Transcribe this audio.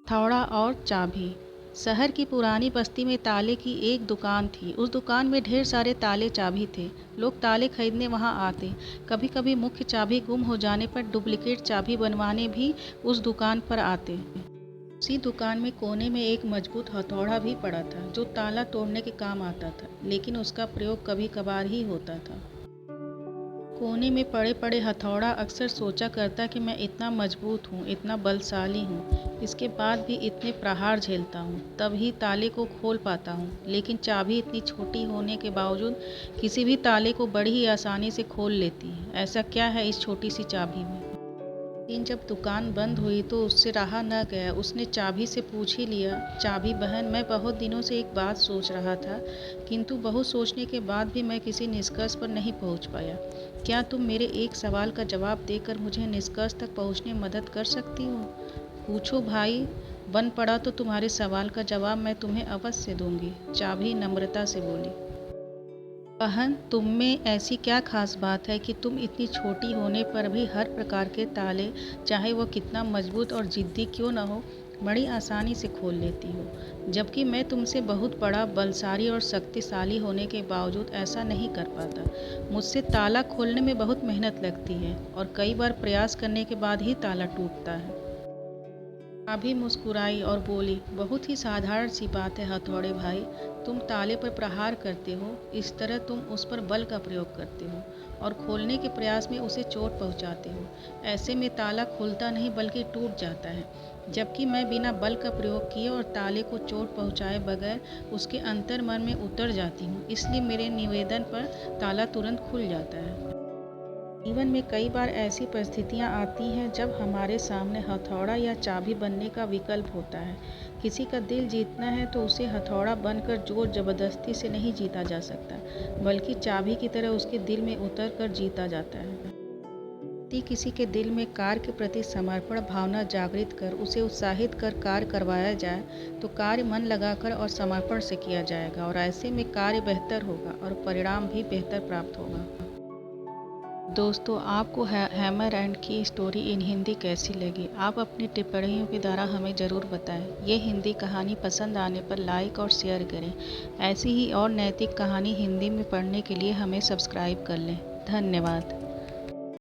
हथौड़ा और चाबी। शहर की पुरानी बस्ती में ताले की एक दुकान थी। उस दुकान में ढेर सारे ताले चाबी थे। लोग ताले खरीदने वहां आते। कभी कभी मुख्य चाबी गुम हो जाने पर डुप्लीकेट चाबी बनवाने भी उस दुकान पर आते। उसी दुकान में कोने में एक मजबूत हथौड़ा भी पड़ा था जो ताला तोड़ने के काम आता था, लेकिन उसका प्रयोग कभी कभार ही होता था। कोने में पड़े पड़े हथौड़ा अक्सर सोचा करता कि मैं इतना मजबूत हूँ, इतना बलशाली हूँ, इसके बाद भी इतने प्रहार झेलता हूँ, तब ही ताले को खोल पाता हूँ। लेकिन चाबी इतनी छोटी होने के बावजूद किसी भी ताले को बड़ी ही आसानी से खोल लेती है। ऐसा क्या है इस छोटी सी चाबी में? लेकिन जब दुकान बंद हुई तो उससे रहा न गया। उसने चाबी से पूछ ही लिया, चाबी बहन, मैं बहुत दिनों से एक बात सोच रहा था, किंतु बहुत सोचने के बाद भी मैं किसी निष्कर्ष पर नहीं पहुंच पाया। क्या तुम मेरे एक सवाल का जवाब देकर मुझे निष्कर्ष तक पहुंचने में मदद कर सकती हो? पूछो भाई, बन पड़ा तो तुम्हारे सवाल का जवाब मैं तुम्हें अवश्य दूंगी, चाबी नम्रता से बोली। बहन, तुम में ऐसी क्या खास बात है कि तुम इतनी छोटी होने पर भी हर प्रकार के ताले, चाहे वो कितना मजबूत और जिद्दी क्यों न हो, बड़ी आसानी से खोल लेती हो, जबकि मैं तुमसे बहुत बड़ा, बलशाली और शक्तिशाली होने के बावजूद ऐसा नहीं कर पाता। मुझसे ताला खोलने में बहुत मेहनत लगती है और कई बार प्रयास करने के बाद ही ताला टूटता है। अभी मुस्कुराई और बोली, बहुत ही साधारण सी बात है हथौड़े भाई। तुम ताले पर प्रहार करते हो, इस तरह तुम उस पर बल का प्रयोग करते हो और खोलने के प्रयास में उसे चोट पहुंचाते हो। ऐसे में ताला खुलता नहीं बल्कि टूट जाता है, जबकि मैं बिना बल का प्रयोग किए और ताले को चोट पहुंचाए बगैर उसके अंतर मन में उतर जाती हूँ। इसलिए मेरे निवेदन पर ताला तुरंत खुल जाता है। जीवन में कई बार ऐसी परिस्थितियां आती हैं जब हमारे सामने हथौड़ा या चाबी बनने का विकल्प होता है। किसी का दिल जीतना है तो उसे हथौड़ा बनकर जोर जबरदस्ती से नहीं जीता जा सकता, बल्कि चाबी की तरह उसके दिल में उतर कर जीता जाता है। यदि किसी के दिल में कार्य के प्रति समर्पण भावना जागृत कर उसे उत्साहित कर कार्य करवाया जाए तो कार्य मन लगाकर और समर्पण से किया जाएगा, और ऐसे में कार्य बेहतर होगा और परिणाम भी बेहतर प्राप्त होगा। दोस्तों, आपको हैमर एंड की स्टोरी इन हिंदी कैसी लगी? आप अपनी टिप्पणियों के द्वारा हमें ज़रूर बताएं। ये हिंदी कहानी पसंद आने पर लाइक और शेयर करें। ऐसी ही और नैतिक कहानी हिंदी में पढ़ने के लिए हमें सब्सक्राइब कर लें। धन्यवाद।